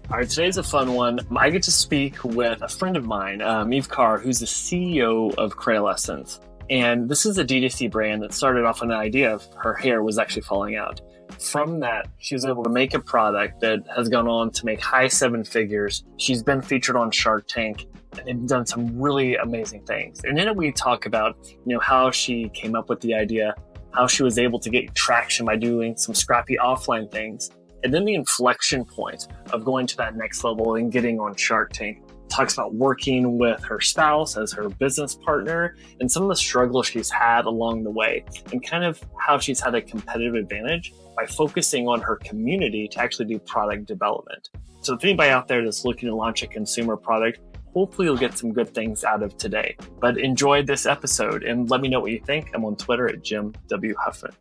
All right, today's a fun one. I get to speak with a friend of mine, Yve-Car, who's the CEO of Kreyol Essence. And this is a D2C brand that started off with an idea of her hair was actually falling out. From that, she was able to make a product that has gone on to make high seven figures. She's been featured on Shark Tank and done some really amazing things. And in it, we talk about, how she came up with the idea, how she was able to get traction by doing some scrappy offline things. And then the inflection point of going to that next level and getting on Shark Tank. Talks about working with her spouse as her business partner and some of the struggles she's had along the way and kind of how she's had a competitive advantage by focusing on her community to actually do product development. So if anybody out there that's looking to launch a consumer product, hopefully you'll get some good things out of today. But enjoy this episode and let me know what you think. I'm on Twitter at Jim W. Huffman.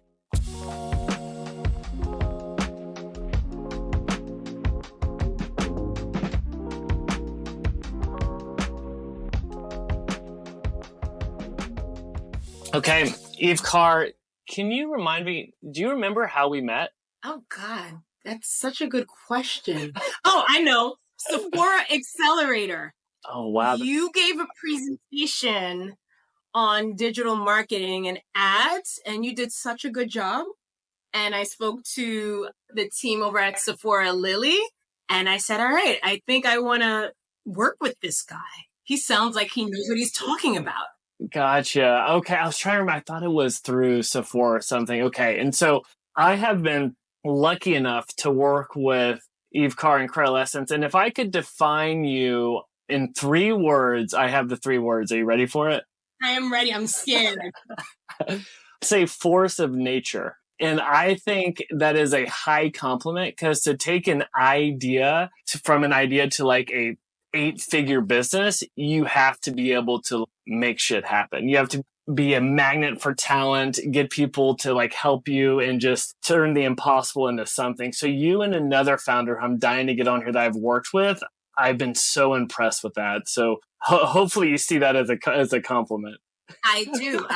Okay, Yve-Car, can you remind me, do you remember how we met? Oh, God, that's such a good question. Oh, I know. Sephora Accelerator. Oh, wow. You gave a presentation on digital marketing and ads, and you did such a good job. And I spoke to the team over at Sephora Lily, and I said, all right, I think I want to work with this guy. He sounds like he knows what he's talking about. Gotcha. Okay. I was trying to remember. I thought it was through Sephora or something. Okay. And so I have been lucky enough to work with Yve-Car and Kreyol Essence. And if I could define you in 3 words, I have the 3 words. Are you ready for it? I am ready. I'm scared. Say force of nature. And I think that is a high compliment because to take an idea from an idea to like a 8-figure business, you have to be able to make shit happen. You have to be a magnet for talent, get people to like help you and just turn the impossible into something. So you and another founder I'm dying to get on here that I've worked with, I've been so impressed with that. So hopefully you see that as a compliment. I do.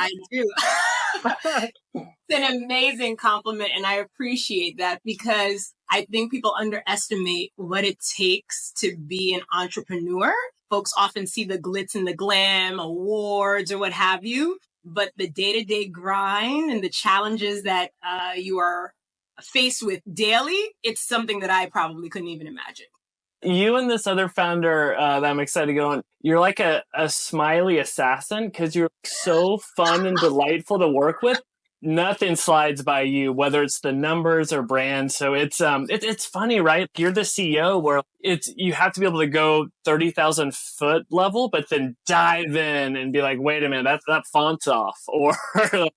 It's an amazing compliment, and I appreciate that because I think people underestimate what it takes to be an entrepreneur. Folks often see the glitz and the glam, awards or what have you, but the day-to-day grind and the challenges that you are faced with daily, it's something that I probably couldn't even imagine. You and this other founder that I'm excited to get on, you're like a smiley assassin because you're so fun and delightful to work with. Nothing slides by you, whether it's the numbers or brands. So it's funny, right? You're the CEO where you have to be able to go 30,000 foot level, but then dive in and be like, wait a minute, that font's off, or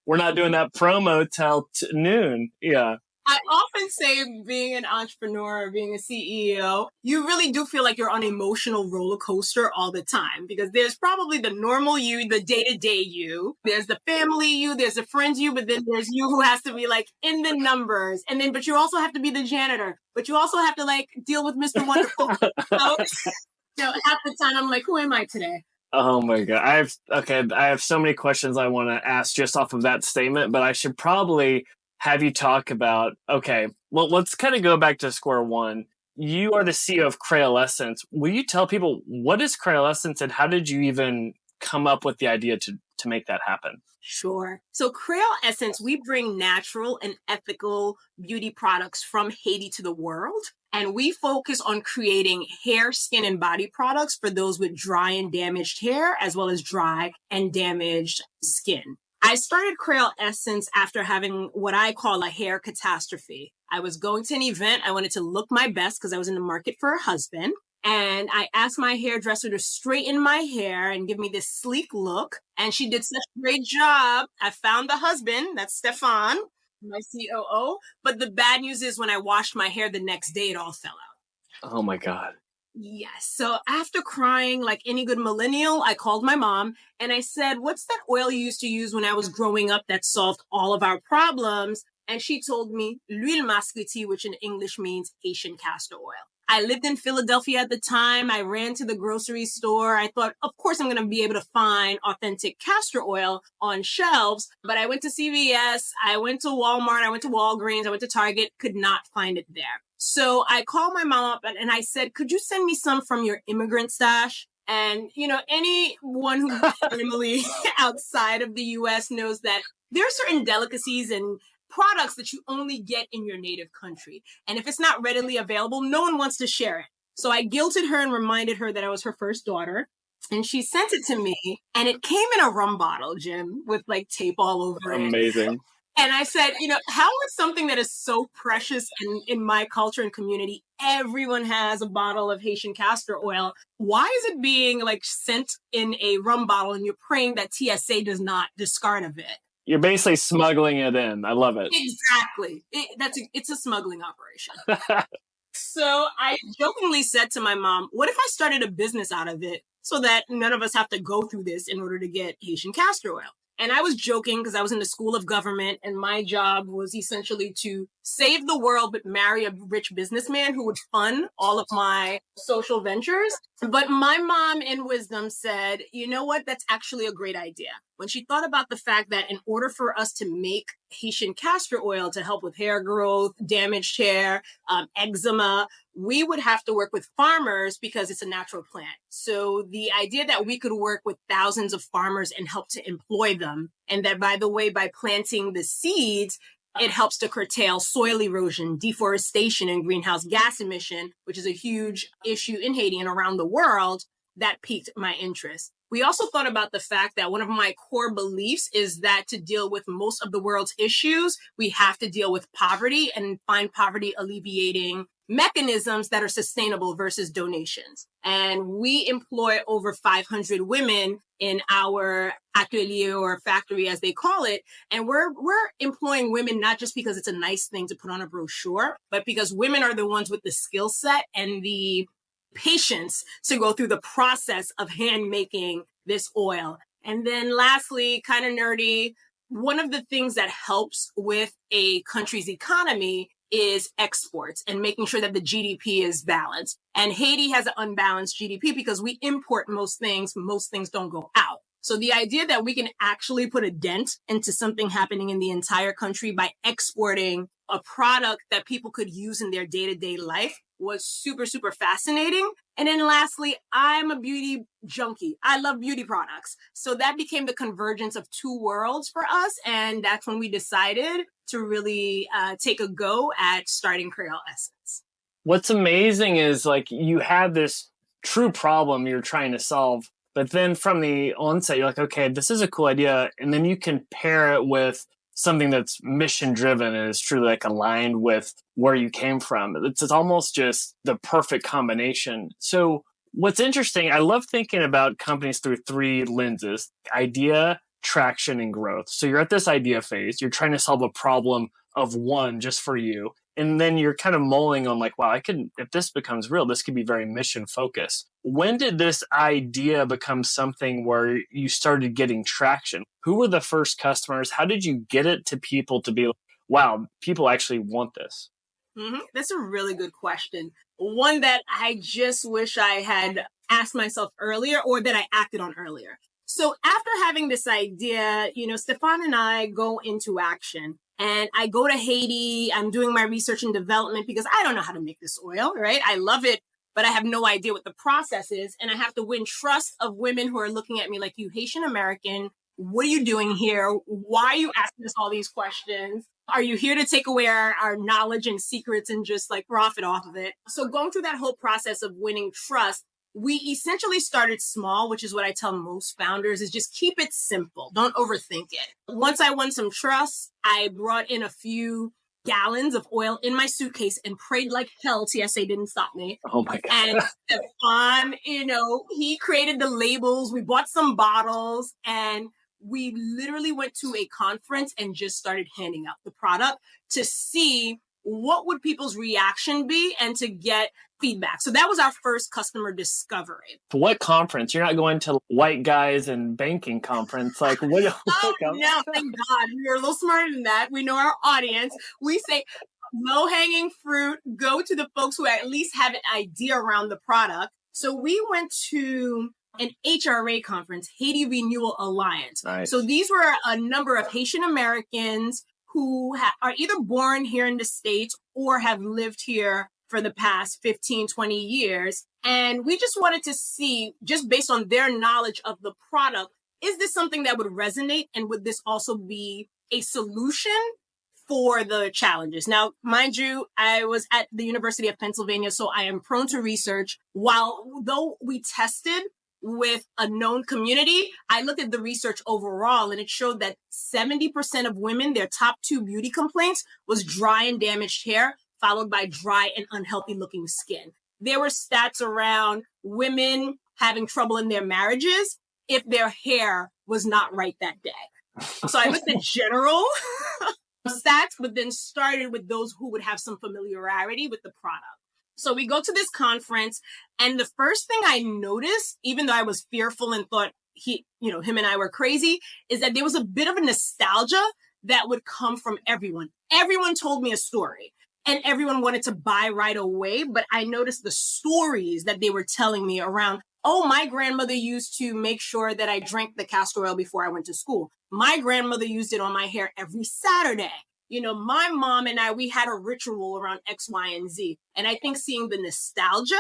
we're not doing that promo till noon. Yeah. I often say being an entrepreneur or being a CEO, you really do feel like you're on an emotional roller coaster all the time because there's probably the normal you, the day-to-day you, there's the family you, there's the friends you, but then there's you who has to be like in the numbers. And then, but you also have to be the janitor, but you also have to like deal with Mr. Wonderful. Half the time I'm like, who am I today? Oh my God. I have so many questions I want to ask just off of that statement, but I should probably have you talk about, okay, well, let's kind of go back to square one. You are the CEO of Kreyol Essence. Will you tell people what is Kreyol Essence and how did you even come up with the idea to make that happen? Sure. So Kreyol Essence, we bring natural and ethical beauty products from Haiti to the world. And we focus on creating hair, skin, and body products for those with dry and damaged hair, as well as dry and damaged skin. I started Kreyol Essence after having what I call a hair catastrophe. I was going to an event. I wanted to look my best because I was in the market for a husband. And I asked my hairdresser to straighten my hair and give me this sleek look. And she did such a great job. I found the husband, that's Stefan, my COO. But the bad news is when I washed my hair the next day, it all fell out. Oh my God. Yes. So after crying like any good millennial, I called my mom and I said, what's that oil you used to use when I was growing up that solved all of our problems? And she told me l'huile masquiti, which in English means Haitian castor oil. I lived in Philadelphia at the time. I ran to the grocery store. I thought, of course, I'm going to be able to find authentic castor oil on shelves. But I went to CVS. I went to Walmart. I went to Walgreens. I went to Target. Could not find it there. So I called my mom up and I said, could you send me some from your immigrant stash? And, anyone who's family outside of the US knows that there are certain delicacies and products that you only get in your native country. And if it's not readily available, no one wants to share it. So I guilted her and reminded her that I was her first daughter. And she sent it to me, and it came in a rum bottle, Jim, with like tape all over it. Amazing. And I said, how is something that is so precious in my culture and community, everyone has a bottle of Haitian castor oil. Why is it being like sent in a rum bottle and you're praying that TSA does not discard of it? You're basically smuggling it in. I love it. Exactly. It's a smuggling operation. So I jokingly said to my mom, what if I started a business out of it so that none of us have to go through this in order to get Haitian castor oil? And I was joking because I was in the School of Government and my job was essentially to save the world, but marry a rich businessman who would fund all of my social ventures. But my mom in wisdom said, you know what? That's actually a great idea. When she thought about the fact that in order for us to make Haitian castor oil to help with hair growth, damaged hair, eczema, we would have to work with farmers because it's a natural plant. So the idea that we could work with thousands of farmers and help to employ them, and that, by the way, by planting the seeds, it helps to curtail soil erosion, deforestation, and greenhouse gas emission, which is a huge issue in Haiti and around the world, that piqued my interest. We also thought about the fact that one of my core beliefs is that to deal with most of the world's issues, we have to deal with poverty and find poverty alleviating mechanisms that are sustainable versus donations. And we employ over 500 women in our atelier or factory, as they call it. And we're employing women not just because it's a nice thing to put on a brochure, but because women are the ones with the skill set and the patience to go through the process of hand making this oil. And then lastly, kind of nerdy, one of the things that helps with a country's economy is exports and making sure that the GDP is balanced. And Haiti has an unbalanced GDP because we import most things don't go out. So the idea that we can actually put a dent into something happening in the entire country by exporting a product that people could use in their day-to-day life was super, super fascinating. And then lastly, I'm a beauty junkie. I love beauty products. So that became the convergence of two worlds for us. And that's when we decided to really take a go at starting Kreyol Essence. What's amazing is like you have this true problem you're trying to solve, but then from the onset, you're like, okay, this is a cool idea. And then you can pair it with something that's mission driven and is truly like aligned with where you came from. It's almost just the perfect combination. So what's interesting, I love thinking about companies through three lenses: idea, traction, and growth. So you're at this idea phase, you're trying to solve a problem of one just for you. And then you're kind of mulling on like, wow, if this becomes real, this could be very mission focused. When did this idea become something where you started getting traction? Who were the first customers? How did you get it to people to be like, wow, people actually want this? That's a really good question. One that I just wish I had asked myself earlier or that I acted on earlier. So after having this idea, Stefan and I go into action. And I go to Haiti. I'm doing my research and development because I don't know how to make this oil, right? I love it, but I have no idea what the process is. And I have to win trust of women who are looking at me like, you Haitian American, what are you doing here? Why are you asking us all these questions? Are you here to take away our knowledge and secrets and just like profit off of it? So going through that whole process of winning trust, we essentially started small, which is what I tell most founders, is just keep it simple. Don't overthink it. Once I won some trust, I brought in a few gallons of oil in my suitcase and prayed like hell TSA didn't stop me. Oh my God. And Stefan, he created the labels. We bought some bottles and we literally went to a conference and just started handing out the product to see what would people's reaction be and to get feedback. So that was our first customer discovery. What conference? You're not going to white guys and banking conference. Like what? No, thank God. We were a little smarter than that. We know our audience. We say low-hanging fruit, go to the folks who at least have an idea around the product. So we went to an HRA conference, Haiti Renewal Alliance. Nice. So these were a number of Haitian Americans who are either born here in the States or have lived here for the past 15, 20 years. And we just wanted to see, just based on their knowledge of the product, is this something that would resonate? And would this also be a solution for the challenges? Now, mind you, I was at the University of Pennsylvania, so I am prone to research. Though we tested with a known community, I looked at the research overall and it showed that 70% of women, their top 2 beauty complaints was dry and damaged hair, followed by dry and unhealthy looking skin. There were stats around women having trouble in their marriages if their hair was not right that day. So I looked at general stats, but then started with those who would have some familiarity with the product. So we go to this conference, and the first thing I noticed, even though I was fearful and thought him and I were crazy, is that there was a bit of a nostalgia that would come from everyone. Everyone told me a story and everyone wanted to buy right away. But I noticed the stories that they were telling me around, oh, my grandmother used to make sure that I drank the castor oil before I went to school. My grandmother used it on my hair every Saturday. My mom and I, we had a ritual around X, Y, and Z. And I think seeing the nostalgia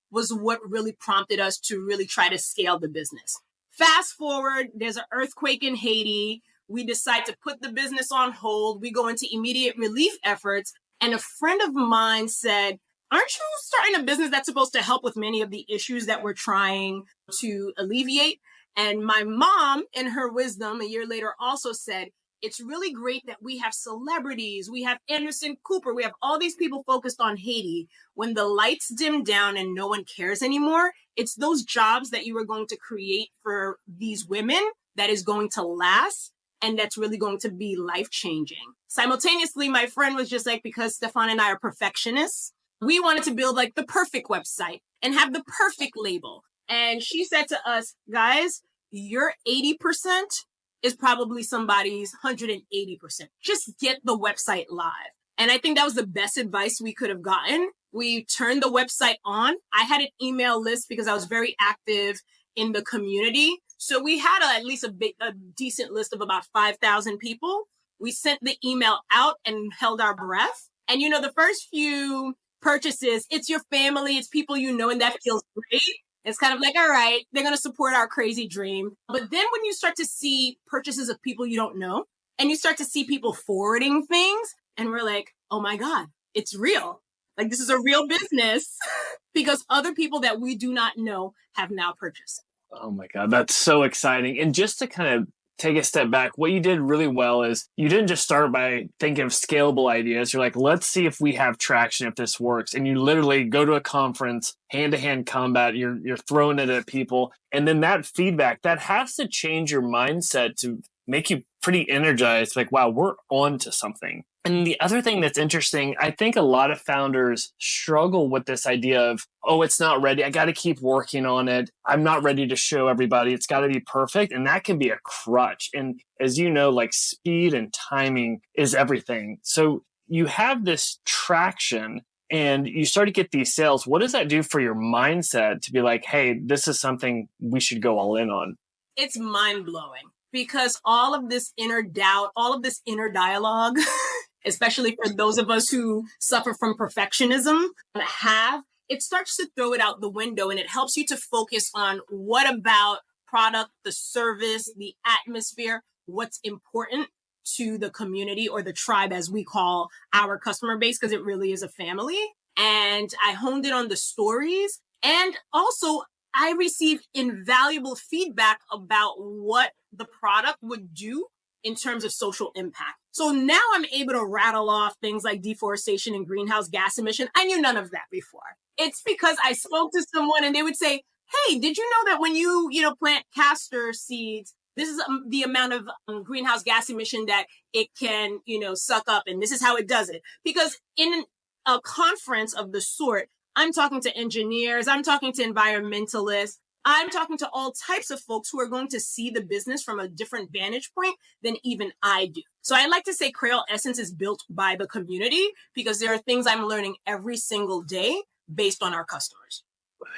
was what really prompted us to really try to scale the business. Fast forward, there's an earthquake in Haiti. We decide to put the business on hold. We go into immediate relief efforts. And a friend of mine said, aren't you starting a business that's supposed to help with many of the issues that we're trying to alleviate? And my mom, in her wisdom, a year later also said, it's really great that we have celebrities. We have Anderson Cooper. We have all these people focused on Haiti. When the lights dim down and no one cares anymore, it's those jobs that you are going to create for these women that is going to last. And that's really going to be life-changing. Simultaneously, my friend was just like, because Stefan and I are perfectionists, we wanted to build like the perfect website and have the perfect label. And she said to us, guys, your 80% is probably somebody's 180%. Just get the website live. And I think that was the best advice we could have gotten. We turned the website on. I had an email list because I was very active in the community. So we had at least a decent list of about 5,000 people. We sent the email out and held our breath. And the first few purchases, it's your family, it's people and that feels great. It's kind of like, all right, they're going to support our crazy dream. But then when you start to see purchases of people you don't know, and you start to see people forwarding things, and we're like, oh my God, it's real. Like, this is a real business because other people that we do not know have now purchased. Oh my God, that's so exciting. And just to kind of take a step back, what you did really well is you didn't just start by thinking of scalable ideas. You're like, let's see if we have traction, if this works. And you literally go to a conference, hand-to-hand combat, you're throwing it at people. And then that feedback, that has to change your mindset to make you pretty energized. Like, wow, we're on to something. And the other thing that's interesting, I think a lot of founders struggle with this idea of, oh, it's not ready. I got to keep working on it. I'm not ready to show everybody. It's got to be perfect. And that can be a crutch. And as you know, like speed and timing is everything. So you have this traction and you start to get these sales. What does that do for your mindset to be like, hey, this is something we should go all in on? It's mind-blowing because all of this inner doubt, all of this inner dialogue, especially for those of us who suffer from perfectionism, it starts to throw it out the window and it helps you to focus on what about product, the service, the atmosphere, what's important to the community or the tribe as we call our customer base, because it really is a family. And I honed in on the stories. And also I received invaluable feedback about what the product would do in terms of social impact. So now I'm able to rattle off things like deforestation and greenhouse gas emission. I knew none of that before. It's because I spoke to someone and they would say, hey, did you know that when you plant castor seeds, this is the amount of greenhouse gas emission that it can, suck up. And this is how it does it. Because in a conference of the sort, I'm talking to engineers, I'm talking to environmentalists, I'm talking to all types of folks who are going to see the business from a different vantage point than even I do. So I like to say Kreyol Essence is built by the community because there are things I'm learning every single day based on our customers.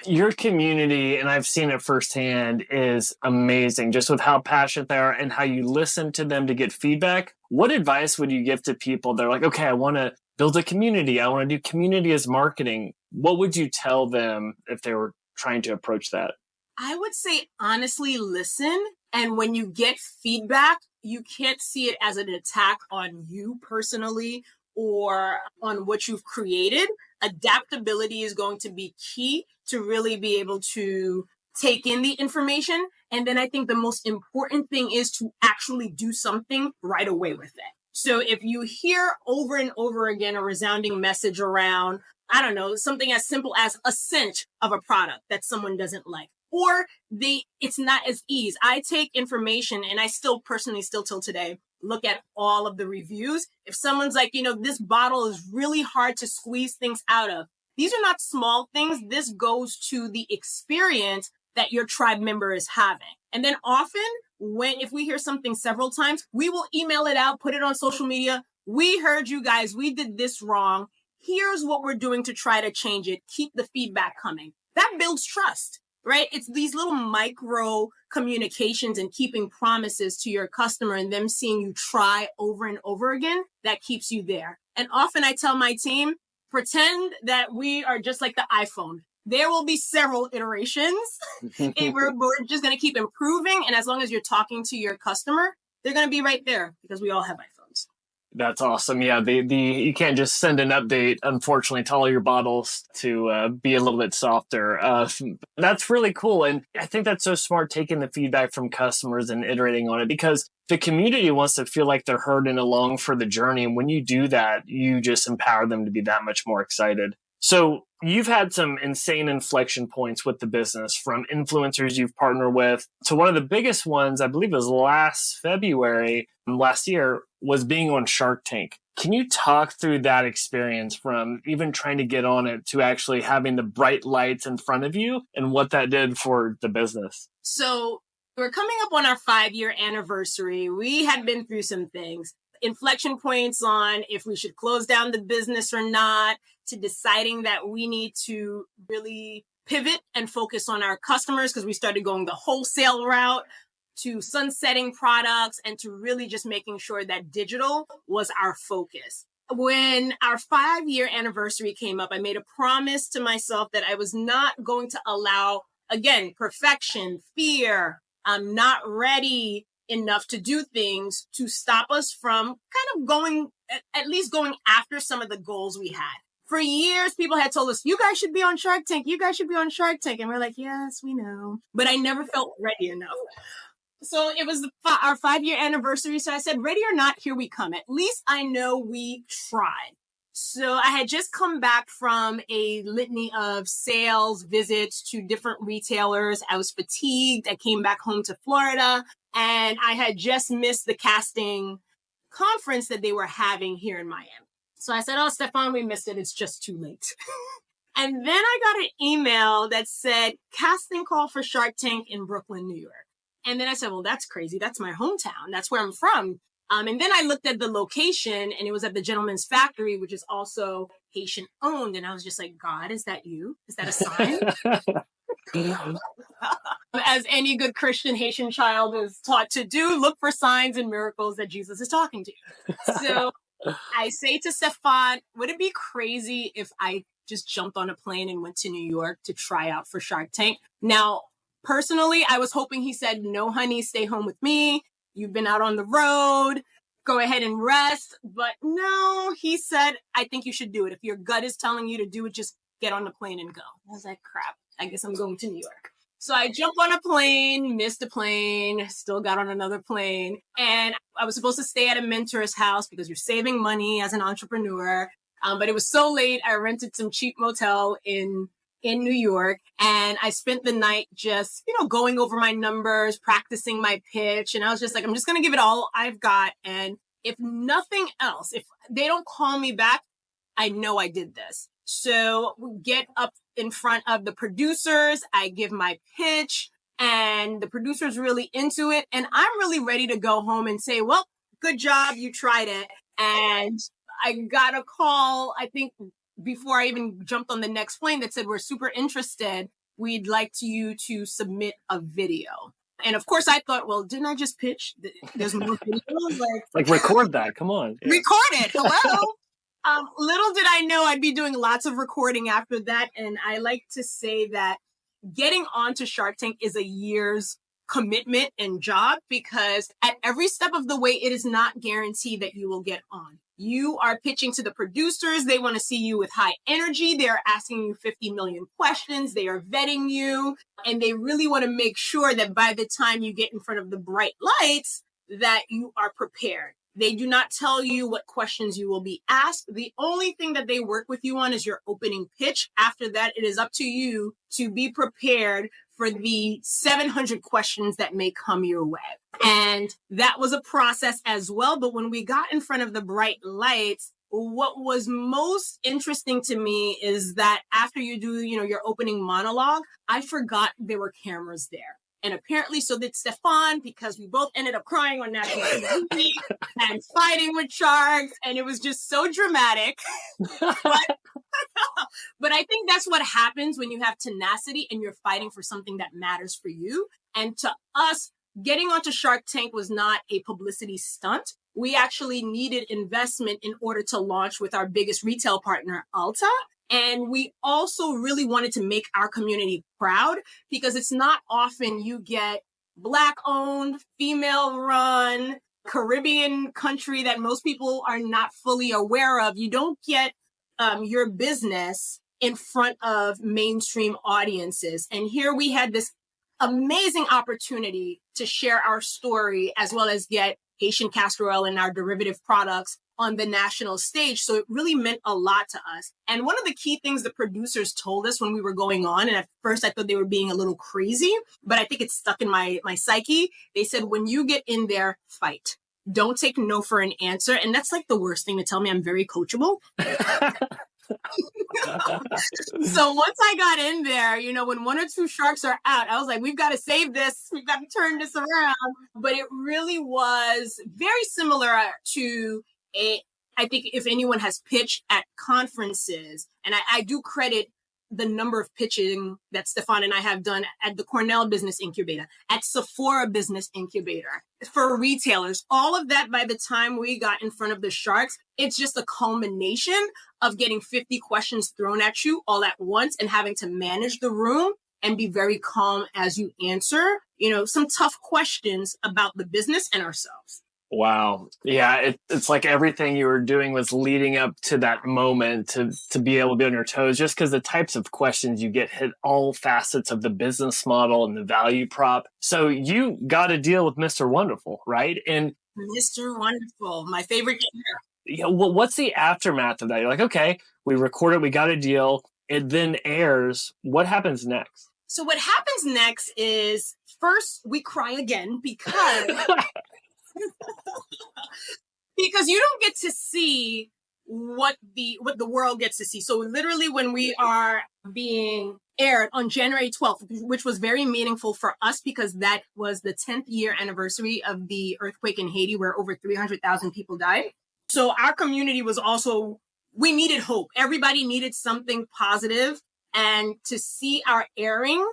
Your community, and I've seen it firsthand, is amazing, just with how passionate they are and how you listen to them to get feedback. What advice would you give to people that are like, okay, I want to build a community. I want to do community as marketing. What would you tell them if they were trying to approach that? I would say, honestly, listen. And when you get feedback, you can't see it as an attack on you personally or on what you've created. Adaptability is going to be key to really be able to take in the information. And then I think the most important thing is to actually do something right away with it. So if you hear over and over again a resounding message around, I don't know, something as simple as a scent of a product that someone doesn't like, or it's not as easy. I take information and I still till today, look at all of the reviews. If someone's like, this bottle is really hard to squeeze things out of. These are not small things. This goes to the experience that your tribe member is having. And then often if we hear something several times, we will email it out, put it on social media. We heard you guys. We did this wrong. Here's what we're doing to try to change it. Keep the feedback coming. That builds trust, right? It's these little micro communications and keeping promises to your customer and them seeing you try over and over again that keeps you there. And often I tell my team, pretend that we are just like the iPhone. There will be several iterations. And we're just going to keep improving. And as long as you're talking to your customer, they're going to be right there because we all have iPhones. That's awesome. Yeah, you can't just send an update, unfortunately, to all your bottles to be a little bit softer. That's really cool. And I think that's so smart, taking the feedback from customers and iterating on it, because the community wants to feel like they're heard and along for the journey. And when you do that, you just empower them to be that much more excited. So you've had some insane inflection points with the business, from influencers you've partnered with to one of the biggest ones, I believe it was last year, was being on Shark Tank. Can you talk through that experience, from even trying to get on it to actually having the bright lights in front of you, and what that did for the business? So we're coming up on our 5-year anniversary. We had been through some things. Inflection points on if we should close down the business or not, to deciding that we need to really pivot and focus on our customers because we started going the wholesale route, to sunsetting products, and to really just making sure that digital was our focus. When our 5-year anniversary came up, I made a promise to myself that I was not going to allow, again, perfection, fear, I'm not ready enough to do things to stop us from kind of at least going after some of the goals we had. For years, people had told us, you guys should be on Shark Tank. You guys should be on Shark Tank. And we're like, yes, we know. But I never felt ready enough. So it was our 5-year anniversary. So I said, ready or not, here we come. At least I know we tried. So I had just come back from a litany of sales visits to different retailers. I was fatigued. I came back home to Florida, and I had just missed the casting conference that they were having here in Miami. So I said, oh, Stefan, we missed it. It's just too late. And then I got an email that said, casting call for Shark Tank in Brooklyn, New York. And then I said, well, that's crazy. That's my hometown. That's where I'm from. And then I looked at the location, and it was at the Gentleman's Factory, which is also Haitian owned. And I was just like, God, is that you? Is that a sign? As any good Christian Haitian child is taught to do, look for signs and miracles that Jesus is talking to you. So I say to Stefan, would it be crazy if I just jumped on a plane and went to New York to try out for Shark Tank? Now, personally, I was hoping he said, no, honey, stay home with me. You've been out on the road. Go ahead and rest. But no, he said, I think you should do it. If your gut is telling you to do it, just get on the plane and go. I was like, crap, I guess I'm going to New York. So I jumped on a plane, missed a plane, still got on another plane. And I was supposed to stay at a mentor's house because you're saving money as an entrepreneur. But it was so late, I rented some cheap motel in New York. And I spent the night just, going over my numbers, practicing my pitch. And I was just like, I'm just going to give it all I've got. And if nothing else, if they don't call me back, I know I did this. So we get up in front of the producers. I give my pitch, and the producer's really into it. And I'm really ready to go home and say, well, good job. You tried it. And I got a call, I think, before I even jumped on the next plane, that said, we're super interested. We'd like you to submit a video. And of course I thought, well, didn't I just pitch? There's more videos. Like record that. Come on. Yeah. Record it. Hello. Little did I know I'd be doing lots of recording after that. And I like to say that getting onto Shark Tank is a year's commitment and job, because at every step of the way, it is not guaranteed that you will get on. You are pitching to the producers. They want to see you with high energy. They are asking you 50 million questions. They are vetting you, and they really want to make sure that by the time you get in front of the bright lights, that you are prepared. They do not tell you what questions you will be asked. The only thing that they work with you on is your opening pitch. After that, it is up to you to be prepared for the 700 questions that may come your way. And that was a process as well. But when we got in front of the bright lights, what was most interesting to me is that after you do, your opening monologue, I forgot there were cameras there. And apparently so did Stefan, because we both ended up crying on national TV and fighting with sharks. And it was just so dramatic. But I think that's what happens when you have tenacity and you're fighting for something that matters for you. And to us, getting onto Shark Tank was not a publicity stunt. We actually needed investment in order to launch with our biggest retail partner, Ulta. And we also really wanted to make our community proud, because it's not often you get Black-owned, female-run, Caribbean country that most people are not fully aware of. You don't get your business in front of mainstream audiences. And here we had this amazing opportunity to share our story, as well as get Haitian castor oil and our derivative products on the national stage. So it really meant a lot to us. And one of the key things the producers told us when we were going on, and at first I thought they were being a little crazy, but I think it's stuck in my psyche. They said, when you get in there, fight. Don't take no for an answer. And that's like the worst thing to tell me. I'm very coachable. So once I got in there, when one or two sharks are out, I was like, we've got to save this. We've got to turn this around. But it really was very similar to I think if anyone has pitched at conferences, and I do credit the number of pitching that Stefan and I have done at the Cornell Business Incubator, at Sephora Business Incubator, for retailers, all of that, by the time we got in front of the sharks, it's just a culmination of getting 50 questions thrown at you all at once and having to manage the room and be very calm as you answer, some tough questions about the business and ourselves. Wow. Yeah, it's like everything you were doing was leading up to that moment to be able to be on your toes, just because the types of questions you get hit all facets of the business model and the value prop. So you got to deal with Mr. Wonderful, right? And Mr. Wonderful, my favorite character. Well, what's the aftermath of that? You're like, okay, we recorded, we got a deal. It then airs. What happens next? So what happens next is, first we cry again because because you don't get to see what the world gets to see. So literally when we are being aired on January 12th, which was very meaningful for us because that was the 10th year anniversary of the earthquake in Haiti, where over 300,000 people died. So our community was also, we needed hope. Everybody needed something positive, and to see our airing.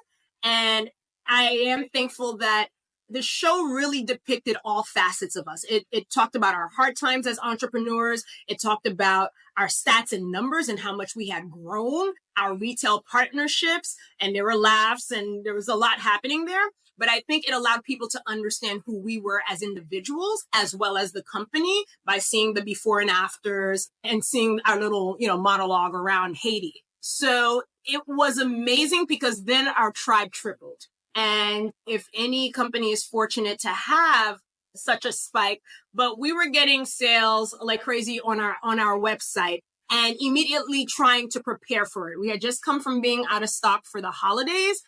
And I am thankful that the show really depicted all facets of us. It talked about our hard times as entrepreneurs. It talked about our stats and numbers and how much we had grown, our retail partnerships, and there were laughs and there was a lot happening there. But I think it allowed people to understand who we were as individuals, as well as the company, by seeing the before and afters and seeing our little, monologue around Haiti. So it was amazing because then our tribe tripled. And if any company is fortunate to have such a spike, but we were getting sales like crazy on our website and immediately trying to prepare for it. We had just come from being out of stock for the holidays.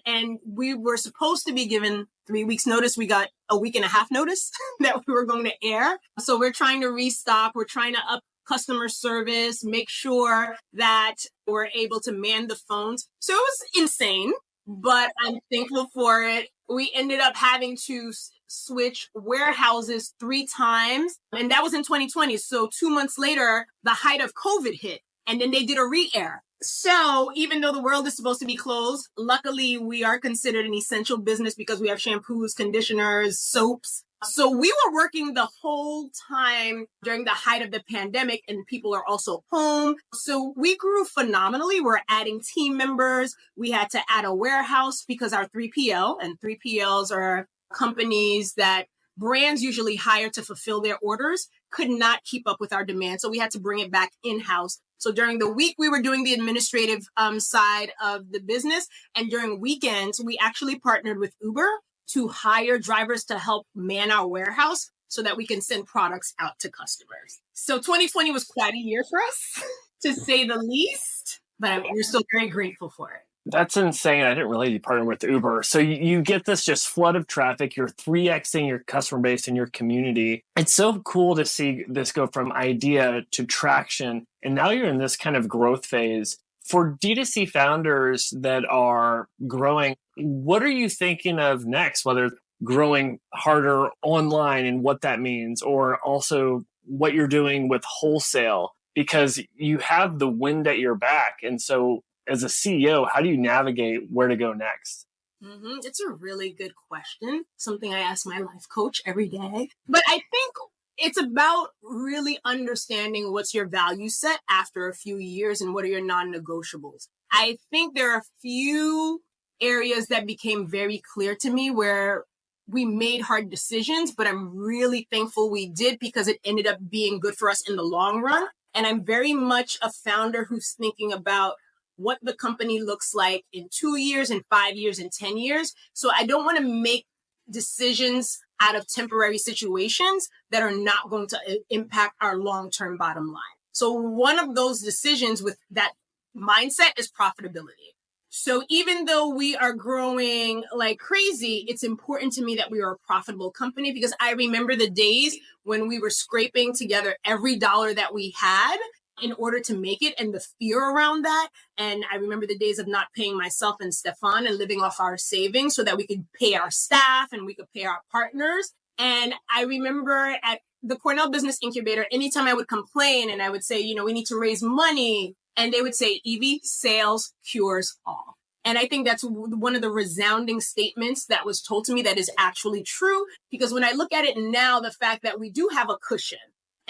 And we were supposed to be given 3 weeks notice. We got a week and a half notice that we were going to air. So we're trying to restock. We're trying to up customer service, make sure that we're able to man the phones. So it was insane, but I'm thankful for it. We ended up having to switch warehouses 3 times, and that was in 2020. So 2 months later, the height of COVID hit, and then they did a re-air. So even though the world is supposed to be closed, luckily we are considered an essential business because we have shampoos, conditioners, soaps. So we were working the whole time during the height of the pandemic, and people are also home. So we grew phenomenally. We're adding team members. We had to add a warehouse because our 3PL, and 3PLs are companies that brands usually hire to fulfill their orders, could not keep up with our demand. So we had to bring it back in-house. So during the week, we were doing the administrative side of the business. And during weekends, we actually partnered with Uber to hire drivers to help man our warehouse so that we can send products out to customers. So 2020 was quite a year for us, to say the least, but we're still very grateful for it. That's insane. I didn't really partner with Uber. So you get this just flood of traffic. You're 3Xing your customer base and your community. It's so cool to see this go from idea to traction. And now you're in this kind of growth phase. For D2C founders that are growing, what are you thinking of next? Whether growing harder online and what that means, or also what you're doing with wholesale, because you have the wind at your back. And so as a CEO, how do you navigate where to go next? It's a really good question. Something I ask my life coach every day. But I think it's about really understanding what's your value set after a few years and what are your non-negotiables. I think there are a few areas that became very clear to me where we made hard decisions, but I'm really thankful we did because it ended up being good for us in the long run. And I'm very much a founder who's thinking about what the company looks like in 2 years, in 5 years, in 10 years. So I don't want to make decisions out of temporary situations that are not going to impact our long-term bottom line. So one of those decisions with that mindset is profitability. So even though we are growing like crazy, it's important to me that we are a profitable company, because I remember the days when we were scraping together every dollar that we had in order to make it, and the fear around that. And I remember the days of not paying myself and Stefan and living off our savings so that we could pay our staff and we could pay our partners. And I remember at the Cornell Business Incubator, anytime I would complain and I would say, we need to raise money, and they would say, Evie, sales cures all. And I think that's one of the resounding statements that was told to me that is actually true, because when I look at it now, the fact that we do have a cushion,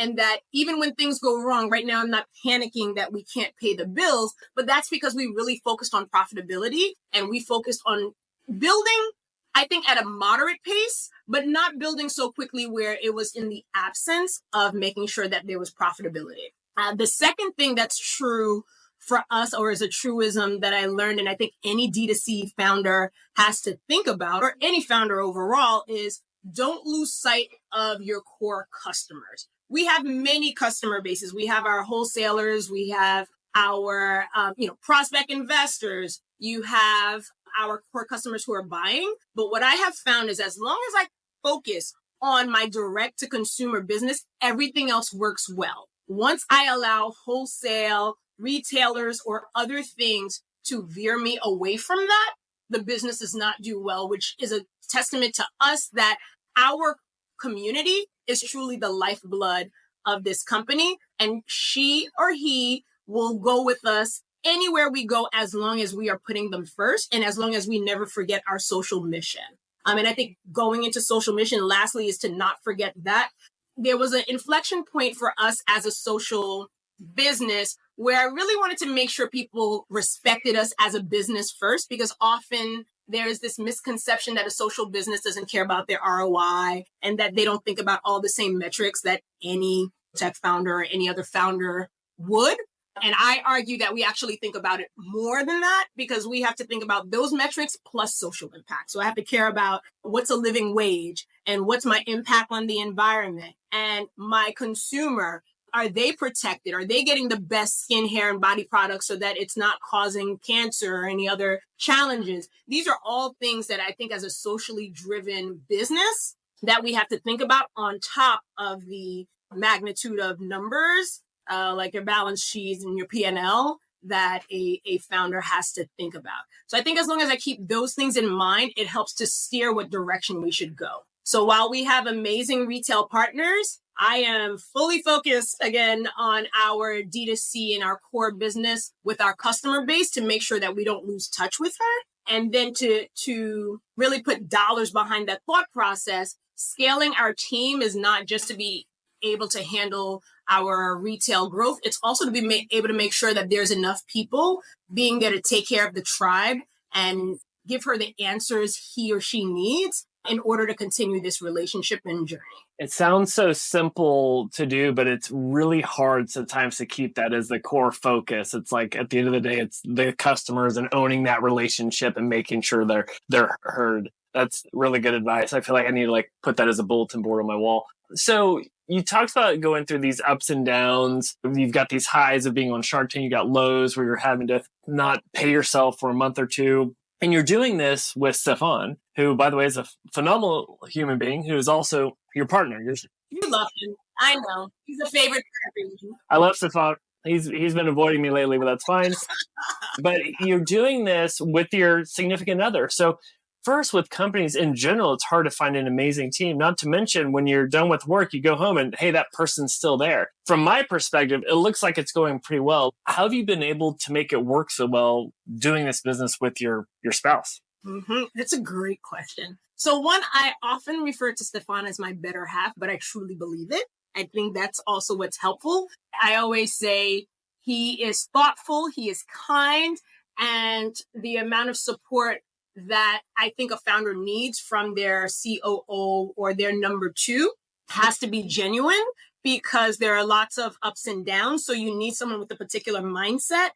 and that even when things go wrong, right now I'm not panicking that we can't pay the bills, but that's because we really focused on profitability and we focused on building, I think, at a moderate pace, but not building so quickly where it was in the absence of making sure that there was profitability. The second thing that's true for us, or is a truism that I learned, and I think any D2C founder has to think about, or any founder overall, is don't lose sight of your core customers. We have many customer bases. We have our wholesalers. We have our, prospect investors. You have our core customers who are buying. But what I have found is as long as I focus on my direct to consumer business, everything else works well. Once I allow wholesale, retailers, or other things to veer me away from that, the business does not do well, which is a testament to us that our community is truly the lifeblood of this company. And she or he will go with us anywhere we go as long as we are putting them first and as long as we never forget our social mission. And I think going into social mission, lastly, is to not forget that. There was an inflection point for us as a social business where I really wanted to make sure people respected us as a business first, because often there is this misconception that a social business doesn't care about their ROI and that they don't think about all the same metrics that any tech founder or any other founder would. And I argue that we actually think about it more than that, because we have to think about those metrics plus social impact. So I have to care about what's a living wage and what's my impact on the environment and my consumer. Are they protected? Are they getting the best skin, hair, and body products so that it's not causing cancer or any other challenges? These are all things that I think as a socially driven business that we have to think about on top of the magnitude of numbers, like your balance sheets and your P&L, that a founder has to think about. So I think as long as I keep those things in mind, it helps to steer what direction we should go. So while we have amazing retail partners, I am fully focused again on our D2C and our core business with our customer base to make sure that we don't lose touch with her. And then to really put dollars behind that thought process, scaling our team is not just to be able to handle our retail growth. It's also to be able to make sure that there's enough people being there to take care of the tribe and give her the answers he or she needs in order to continue this relationship and journey. It sounds so simple to do, but it's really hard sometimes to keep that as the core focus. It's like at the end of the day, it's the customers and owning that relationship and making sure they're heard. That's really good advice. I feel like I need to put that as a bulletin board on my wall. So you talked about going through these ups and downs. You've got these highs of being on Shark Tank. You got lows where you're having to not pay yourself for a month or two. And you're doing this with Stefan, who, by the way, is a phenomenal human being who is also your partner. You love him. I know. He's a favorite for everyone. I love Stefan. He's been avoiding me lately, but that's fine. But you're doing this with your significant other. So first, with companies in general, it's hard to find an amazing team. Not to mention when you're done with work, you go home and, hey, that person's still there. From my perspective, it looks like it's going pretty well. How have you been able to make it work so well doing this business with your spouse? That's a great question. So one, I often refer to Stefan as my better half, but I truly believe it. I think that's also what's helpful. I always say he is thoughtful, he is kind, and the amount of support that I think a founder needs from their COO or their number two has to be genuine, because there are lots of ups and downs. So you need someone with a particular mindset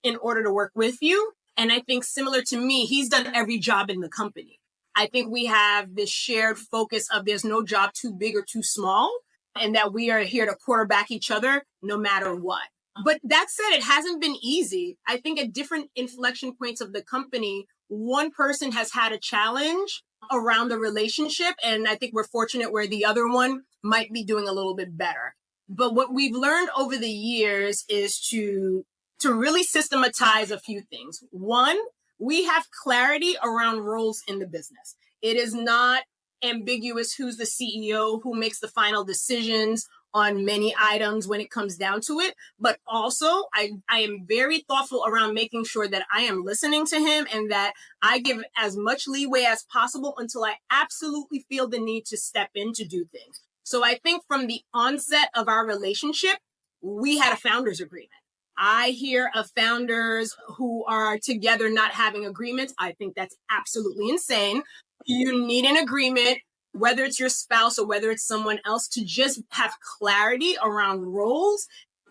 in order to work with you. And I think similar to me, he's done every job in the company. I think we have this shared focus of there's no job too big or too small, and that we are here to quarterback each other no matter what. But that said, it hasn't been easy. I think at different inflection points of the company, one person has had a challenge around the relationship, and I think we're fortunate where the other one might be doing a little bit better. But what we've learned over the years is to really systematize a few things. One, we have clarity around roles in the business. It is not ambiguous who's the CEO, who makes the final decisions on many items when it comes down to it. But also, I am very thoughtful around making sure that I am listening to him and that I give as much leeway as possible until I absolutely feel the need to step in to do things. So I think from the onset of our relationship, we had a founders agreement. I hear of founders who are together not having agreements. I think that's absolutely insane. You need an agreement, whether it's your spouse or whether it's someone else, to just have clarity around roles,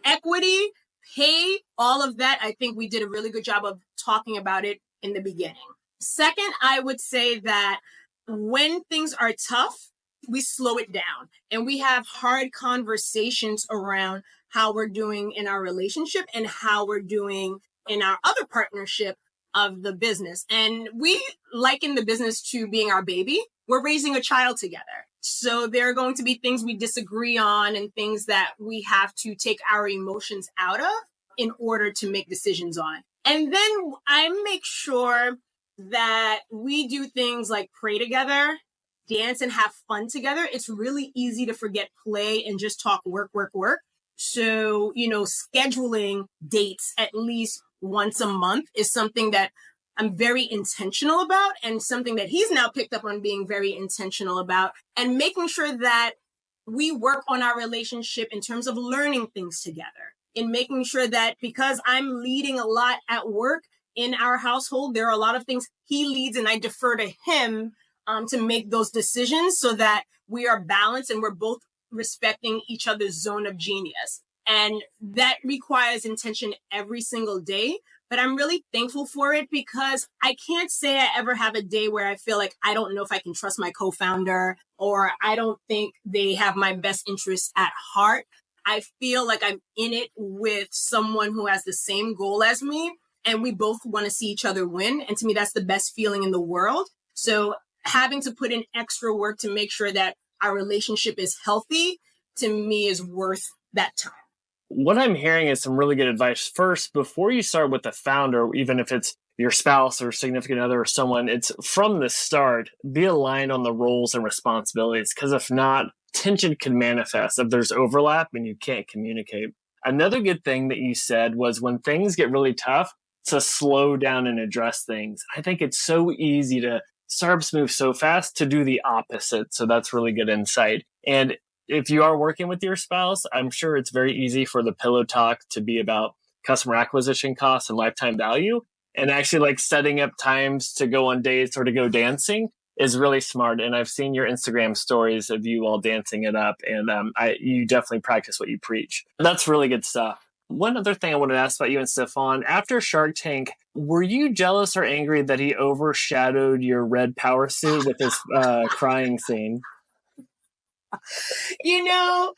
equity, pay, all of that. I think we did a really good job of talking about it in the beginning. Second, I would say that when things are tough, we slow it down and we have hard conversations around how we're doing in our relationship and how we're doing in our other partnership of the business. And we liken the business to being our baby. We're raising a child together. So there are going to be things we disagree on and things that we have to take our emotions out of in order to make decisions on. And then I make sure that we do things like pray together, dance, and have fun together. It's really easy to forget play and just talk work, work, work. So, scheduling dates at least once a month is something that I'm very intentional about, and something that he's now picked up on being very intentional about, and making sure that we work on our relationship in terms of learning things together, in making sure that because I'm leading a lot at work in our household, there are a lot of things he leads and I defer to him to make those decisions so that we are balanced and we're both respecting each other's zone of genius. And that requires intention every single day. But I'm really thankful for it because I can't say I ever have a day where I feel like I don't know if I can trust my co-founder, or I don't think they have my best interests at heart. I feel like I'm in it with someone who has the same goal as me, and we both want to see each other win. And to me, that's the best feeling in the world. So having to put in extra work to make sure that our relationship is healthy, to me, is worth that time. What I'm hearing is some really good advice. First, before you start with the founder, even if it's your spouse or significant other or someone, it's from the start, be aligned on the roles and responsibilities. Because if not, tension can manifest if there's overlap and you can't communicate. Another good thing that you said was when things get really tough, to slow down and address things. I think it's so easy to startups move so fast to do the opposite. So that's really good insight. And if you are working with your spouse, I'm sure it's very easy for the pillow talk to be about customer acquisition costs and lifetime value. And actually, like setting up times to go on dates or to go dancing is really smart. And I've seen your Instagram stories of you all dancing it up, and you definitely practice what you preach. That's really good stuff. One other thing I wanted to ask about you and Stefan, after Shark Tank, were you jealous or angry that he overshadowed your red power suit with his crying scene? You know,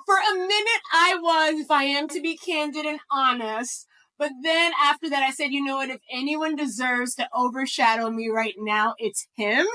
for a minute I was, if I am to be candid and honest. But then after that, I said, you know what, if anyone deserves to overshadow me right now, it's him.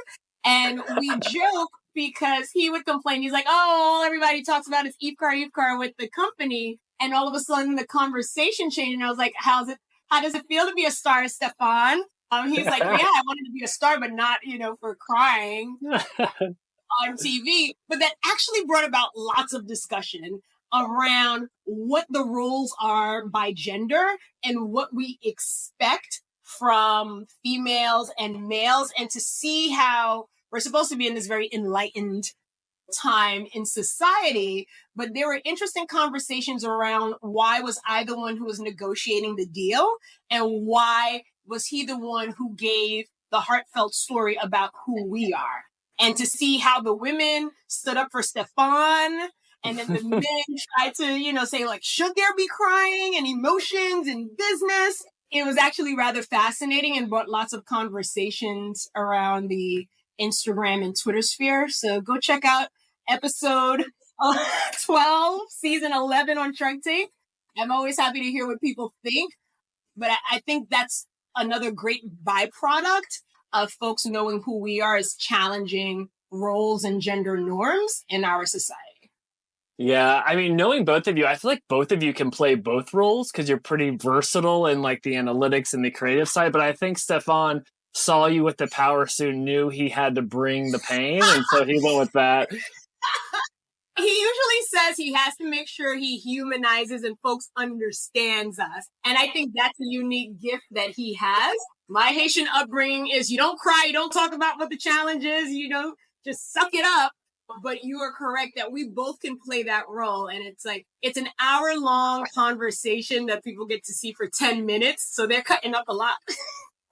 And we joke because he would complain. He's like, oh, all everybody talks about is Yve-Car with the company. And all of a sudden the conversation changed. And I was like, how does it feel to be a star, Stefan? He's like, yeah, I wanted to be a star, but not, for crying on TV. But that actually brought about lots of discussion around what the roles are by gender and what we expect from females and males, and to see how we're supposed to be in this very enlightened time in society. But there were interesting conversations around why was I the one who was negotiating the deal, and why was he the one who gave the heartfelt story about who we are. And to see how the women stood up for Stefan, and then the men tried to, say, like, should there be crying and emotions in business? It was actually rather fascinating and brought lots of conversations around the Instagram and Twitter sphere. So go check out episode 12, season 11 on Shark Tank. I'm always happy to hear what people think. But I think that's another great byproduct of folks knowing who we are, is challenging roles and gender norms in our society. Yeah, I mean, knowing both of you, I feel like both of you can play both roles because you're pretty versatile in like the analytics and the creative side. But I think Stefan saw you with the power suit, knew he had to bring the pain, and so he went with that. He usually says he has to make sure he humanizes and folks understands us. And I think that's a unique gift that he has. My Haitian upbringing is you don't cry, you don't talk about what the challenge is, just suck it up. But you are correct that we both can play that role. And it's an hour-long conversation that people get to see for 10 minutes. So they're cutting up a lot.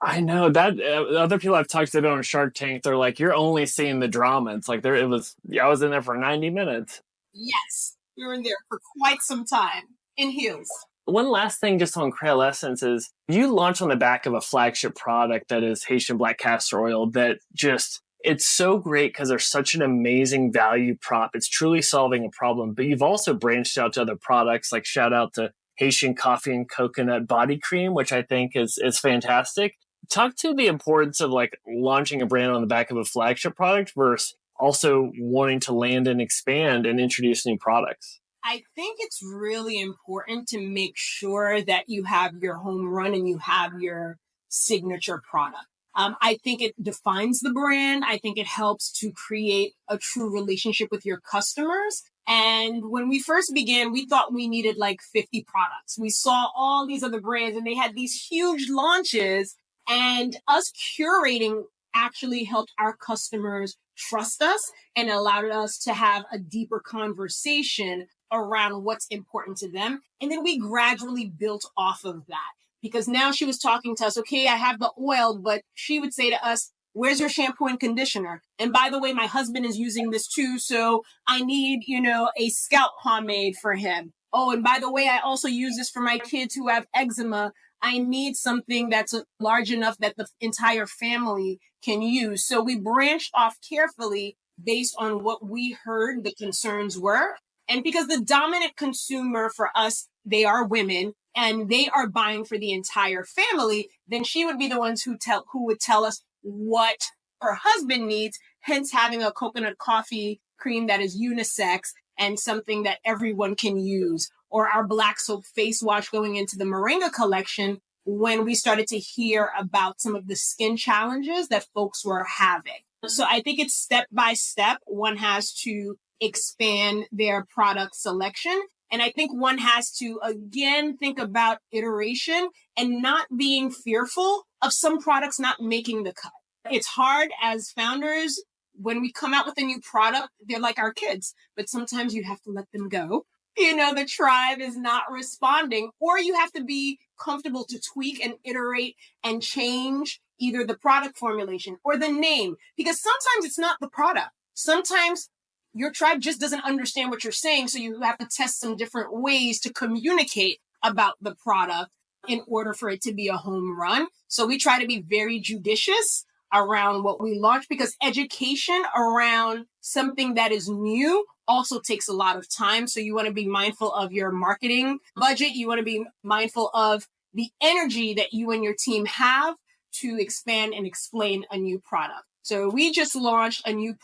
I know that other people I've talked to on Shark Tank, they're like, you're only seeing the drama. It's like I was in there for 90 minutes. Yes, we were in there for quite some time in heels. One last thing just on Kreyol Essence is you launched on the back of a flagship product that is Haitian black castor oil that just, it's so great because there's such an amazing value prop. It's truly solving a problem. But you've also branched out to other products, like shout out to Haitian coffee and coconut body cream, which I think is fantastic. Talk to the importance of like launching a brand on the back of a flagship product versus also wanting to land and expand and introduce new products. I think it's really important to make sure that you have your home run and you have your signature product. I think it defines the brand. I think it helps to create a true relationship with your customers. And when we first began, we thought we needed like 50 products. We saw all these other brands and they had these huge launches, and us curating actually helped our customers trust us and allowed us to have a deeper conversation around what's important to them. And then we gradually built off of that, because now she was talking to us, okay, I have the oil, but she would say to us, where's your shampoo and conditioner? And by the way, my husband is using this too, so I need, a scalp pomade for him. Oh, and by the way, I also use this for my kids who have eczema. I need something that's large enough that the entire family can use. So we branched off carefully based on what we heard the concerns were. And because the dominant consumer for us, they are women, and they are buying for the entire family, then she would be the ones who would tell us what her husband needs, hence having a coconut coffee cream that is unisex and something that everyone can use. Or our black soap face wash going into the Moringa collection when we started to hear about some of the skin challenges that folks were having. So I think it's step by step. One has to expand their product selection. And I think one has to, again, think about iteration and not being fearful of some products not making the cut. It's hard as founders. When we come out with a new product, they're like our kids, but sometimes you have to let them go. The tribe is not responding, or you have to be comfortable to tweak and iterate and change either the product formulation or the name, because sometimes it's not the product. Sometimes your tribe just doesn't understand what you're saying. So you have to test some different ways to communicate about the product in order for it to be a home run. So we try to be very judicious around what we launch, because education around something that is new also takes a lot of time. So you want to be mindful of your marketing budget. You want to be mindful of the energy that you and your team have to expand and explain a new product. So we just launched a new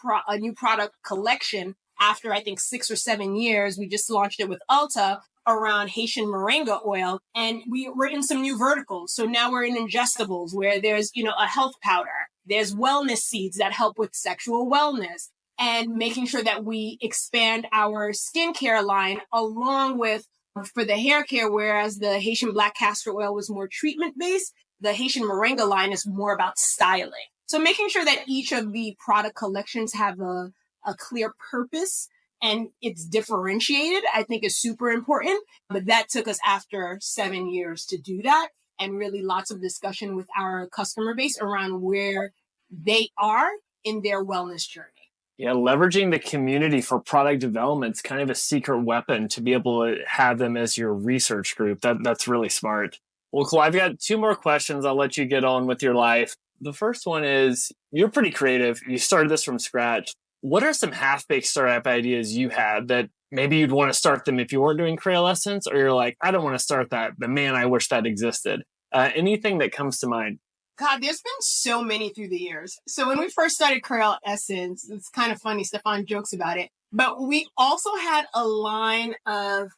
product collection after, I think, 6 or 7 years. We just launched it with Ulta around Haitian moringa oil, and we're in some new verticals. So now we're in ingestibles, where there's, a health powder. There's wellness seeds that help with sexual wellness, and making sure that we expand our skincare line along with, for the hair care, whereas the Haitian black castor oil was more treatment based, the Haitian moringa line is more about styling. So making sure that each of the product collections have a clear purpose and it's differentiated, I think is super important. But that took us after 7 years to do that, and really lots of discussion with our customer base around where they are in their wellness journey. Yeah, leveraging the community for product development is kind of a secret weapon to be able to have them as your research group. That's really smart. Well, cool. I've got 2 more questions. I'll let you get on with your life. The first one is, you're pretty creative. You started this from scratch. What are some half-baked startup ideas you had that maybe you'd want to start them if you weren't doing Kreyol Essence, or you're like, I don't want to start that, but man, I wish that existed? Anything that comes to mind? God, there's been so many through the years. So when we first started Kreyol Essence, it's kind of funny, Stefan jokes about it, but we also had a line of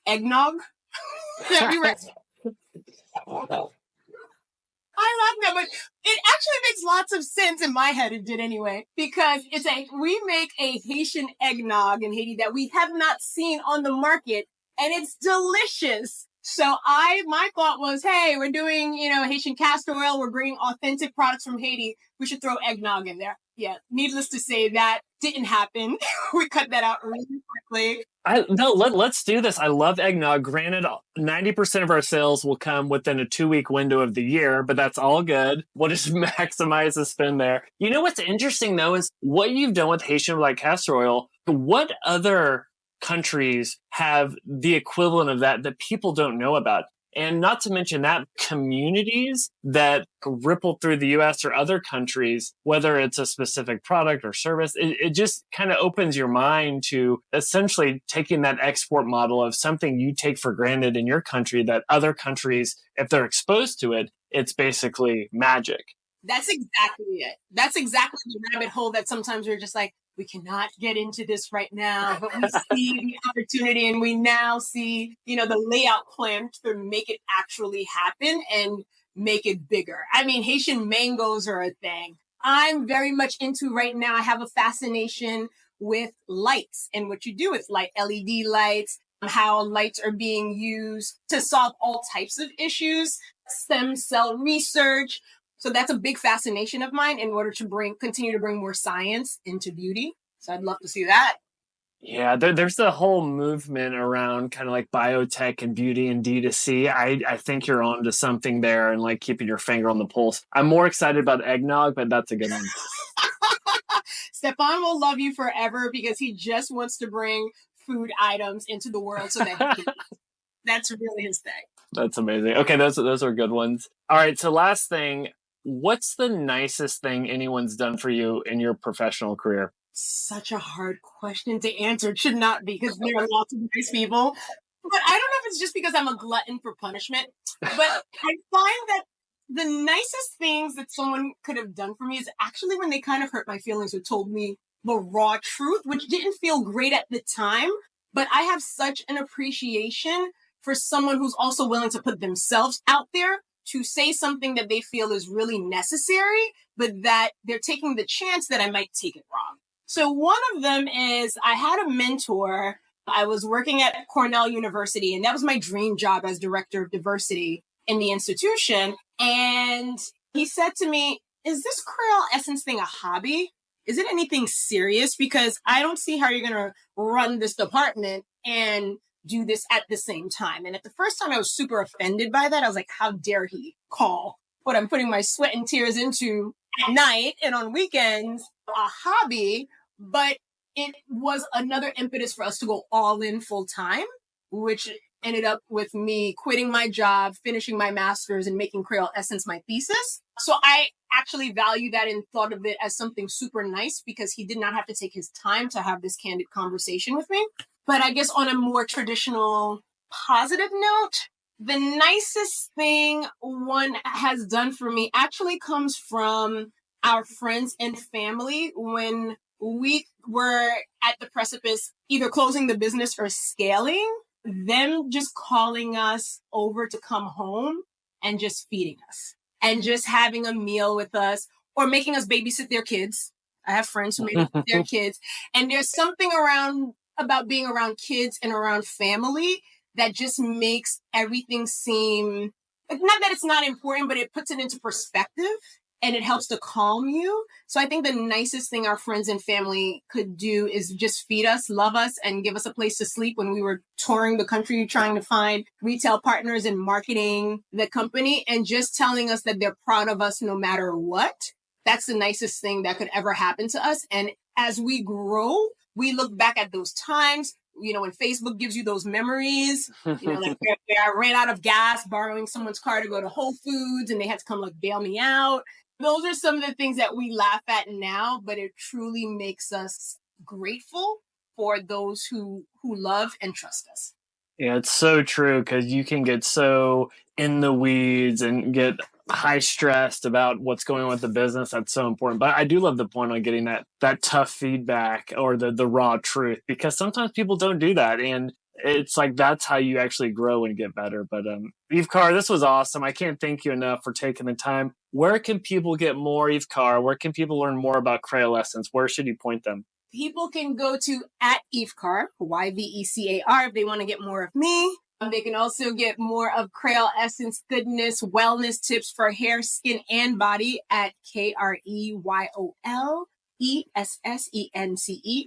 eggnog that we were... I love that, but it actually makes lots of sense in my head. It did anyway, because we make a Haitian eggnog in Haiti that we have not seen on the market, and it's delicious. So my thought was, hey, we're doing, Haitian castor oil. We're bringing authentic products from Haiti. We should throw eggnog in there. Yeah. Needless to say, that didn't happen. We cut that out really quickly. Let's do this. I love eggnog. Granted, 90% of our sales will come within a 2-week window of the year, but that's all good. We'll just maximize the spend there. You know what's interesting, though, is what you've done with Haitian black castor oil. What other countries have the equivalent of that people don't know about? And not to mention that communities that ripple through the US or other countries, whether it's a specific product or service, it just kind of opens your mind to essentially taking that export model of something you take for granted in your country that other countries, if they're exposed to it, it's basically magic. That's exactly it. That's exactly the rabbit hole that sometimes we're just like, we cannot get into this right now, but we see the opportunity, and we now see, the layout plan to make it actually happen and make it bigger. I mean, Haitian mangoes are a thing. I'm very much into right now. I have a fascination with lights and what you do with light, LED lights, how lights are being used to solve all types of issues, stem cell research. So that's a big fascination of mine in order to continue to bring more science into beauty. So I'd love to see that. Yeah, there's a whole movement around kind of like biotech and beauty and D2C. I think you're onto something there, and like keeping your finger on the pulse. I'm more excited about eggnog, but that's a good one. Stefan will love you forever because he just wants to bring food items into the world so that he can eat. That's really his thing. That's amazing. Okay, those are good ones. All right, so last thing. What's the nicest thing anyone's done for you in your professional career? Such a hard question to answer. It should not be, because there are lots of nice people. But I don't know if it's just because I'm a glutton for punishment. But I find that the nicest things that someone could have done for me is actually when they kind of hurt my feelings or told me the raw truth, which didn't feel great at the time. But I have such an appreciation for someone who's also willing to put themselves out there to say something that they feel is really necessary, but that they're taking the chance that I might take it wrong. So one of them is I had a mentor. I was working at Cornell University, and that was my dream job as director of diversity in the institution. And he said to me, is this Kreyol Essence thing a hobby? Is it anything serious? Because I don't see how you're going to run this department and do this at the same time. And at the first time I was super offended by that. I was like, how dare he call what I'm putting my sweat and tears into at night and on weekends a hobby? But it was another impetus for us to go all in full time, which ended up with me quitting my job, finishing my master's, and making Kreyol Essence my thesis. So I actually value that and thought of it as something super nice because he did not have to take his time to have this candid conversation with me. But I guess on a more traditional positive note, the nicest thing one has done for me actually comes from our friends and family when we were at the precipice, either closing the business or scaling, them just calling us over to come home and just feeding us and just having a meal with us or making us babysit their kids. I have friends who babysit their kids. And there's something about being around kids and around family that just makes everything seem, not that it's not important, but it puts it into perspective and it helps to calm you. So I think the nicest thing our friends and family could do is just feed us, love us, and give us a place to sleep when we were touring the country, trying to find retail partners and marketing the company and just telling us that they're proud of us no matter what. That's the nicest thing that could ever happen to us. And as we grow, we look back at those times, when Facebook gives you those memories, like where I ran out of gas, borrowing someone's car to go to Whole Foods and they had to come bail me out. Those are some of the things that we laugh at now, but it truly makes us grateful for those who love and trust us. Yeah, it's so true because you can get so in the weeds and get high stressed about what's going on with the business. That's so important. But I do love the point on getting that tough feedback or the raw truth, because sometimes people don't do that. And it's like, that's how you actually grow and get better. But Yve-Car, this was awesome. I can't thank you enough for taking the time. Where can people get more Yve-Car? Where can people learn more about Kreyol Essence? Where should you point them? People can go to @Yve-Car, Yvecar, if they want to get more of me. They can also get more of Kreyol Essence goodness, wellness tips for hair, skin, and body at KreyolEssence,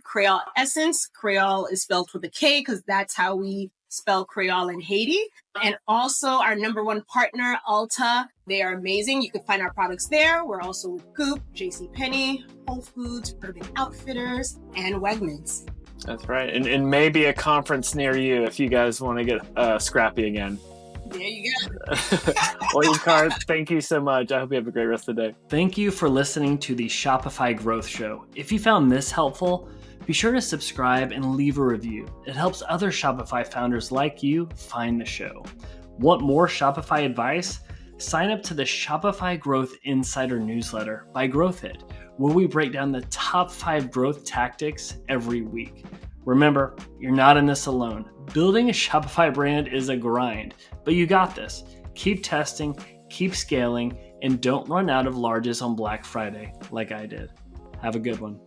Kreyol Essence. Kreyol is spelled with a K because that's how we spell Creole in Haiti. And also our number one partner, Ulta. They are amazing. You can find our products there. We're also with Goop, JCPenney, Whole Foods, Urban Outfitters, and Wegmans. That's right. And maybe a conference near you if you guys want to get scrappy again. There you go. Well, Yve-Car, thank you so much. I hope you have a great rest of the day. Thank you for listening to the Shopify Growth Show. If you found this helpful, be sure to subscribe and leave a review. It helps other Shopify founders like you find the show. Want more Shopify advice? Sign up to the Shopify Growth Insider newsletter by GrowthHit, where we break down the top 5 growth tactics every week. Remember, you're not in this alone. Building a Shopify brand is a grind, but you got this. Keep testing, keep scaling, and don't run out of larges on Black Friday like I did. Have a good one.